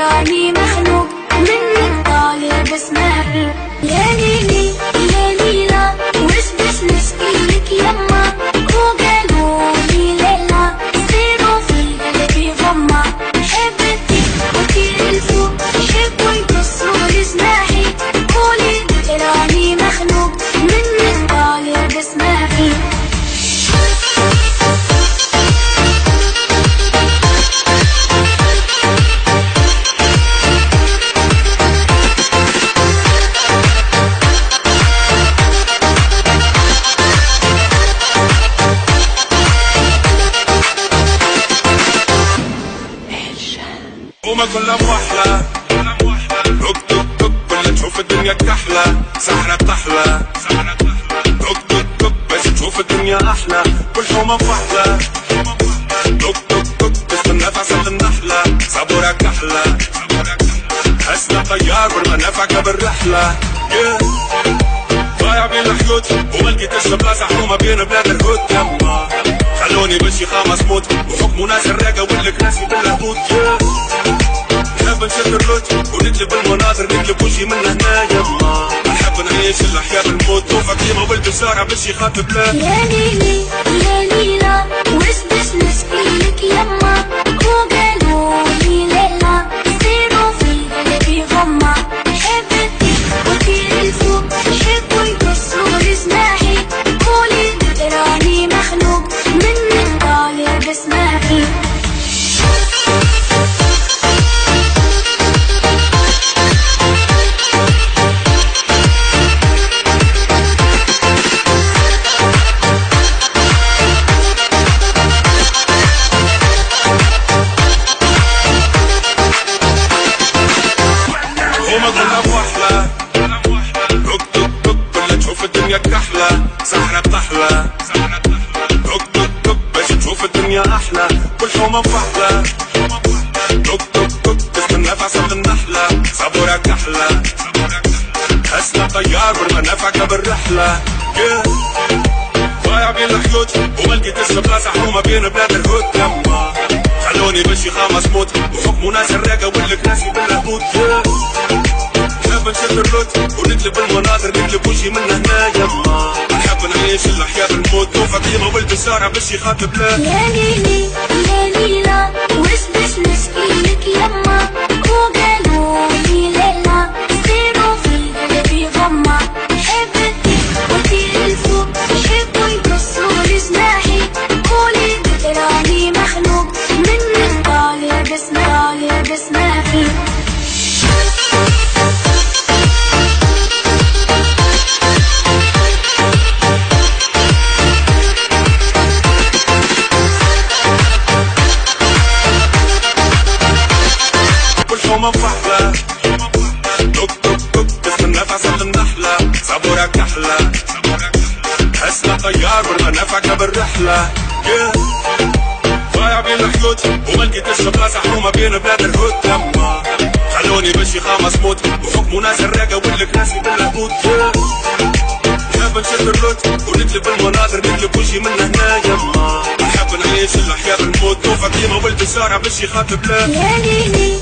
تراني مخنوق منك طالع بسمع. يا ليلي يا ليلى وش بس نشكيلك يما، وقالولي ليلى سيروا في قلبي ضمة. حبتك وكل الفوق يحبوا يقصوا لجناحي، قولي تراني مخنوق منك طالع بسمعي. وما كلها بوحلة توك توك توك كلها تشوف الدنيا كحلة، سحرة تحلى توك توك توك بس تشوف الدنيا أحلى، كل حومة بوحلة توك توك توك تستنى عسل النحلة، صبورة كحلة حسنا طيار والمنافعك بالرحلة. ضايع بين الحدود وما لقيتش بلاصة حومة بين بلاد الهود. يما خلوني بشي خامس موت وحكموا ناس الراقة والكراسي بالهبوط. نحب نشد الرد ونقلب المناظر نقلب وجهي من هنا. يما نحب نعيش الأحياء بالموت توفى كيما ولد الزارع باش يخاطب بلاد. يا ليلي يا ليلى وش باش نشكيلك يما، وقالولي ليلى سيروا في قلبي ضمة. حبتك وكل الفوق يحبوا يقصوا لجناحي، قولي تراني مخنوق منك طالع بسمعي. وما كلها بوحلة توك توك توك كلها تشوف الدنيا كحلة، سحرة تحلى توك توك توك باش تشوف الدنيا أحلى، كل حومة بوحلة توك توك توك تستنى عسل النحلة، صبورة كحلة حسنا طيار والمنافعك بالرحلة. ضايع بين الحدود وما لقيتش بلاصة حومة بين بلاد الهود. يما خلوني بشي خامس موت وحكموا ناس الراقة والكراسي بالهبوط. نحب نشد الرد ونقلب المناظر نقلب وجهي من هنا. يما نحب نعيش الأحياء بالموت توفى كيما ولد الزارع باش يخاطب بلاد. يا ليلي يا ليلى وش باش نشكيلك يما، وقالولي ليلى سيروا في قلبي ضمة. حبتك وكل الفوق يحبوا يقصوا لجناحي، قولي تراني مخنوق منك طالع بسمعي. حومة بوحلة توك توك توك تستنى عسل النحلة، صبورة كحلة حسنا طيار والمنافعك بالرحلة. ضايع بين الحدود وما لقيتش بلاصة حومة بين بلاد الهود. يما خلوني بشي خامس موت وحكموا ناس الراقة والكراسي بالهبوط. نحب نشد الرد ونقلب المناظر نقلب وجهي من هنا. يما نحب نعيش الأحياء بالموت توفى كيما ولد الزارع باش يخاطب بلاد. يا ليلي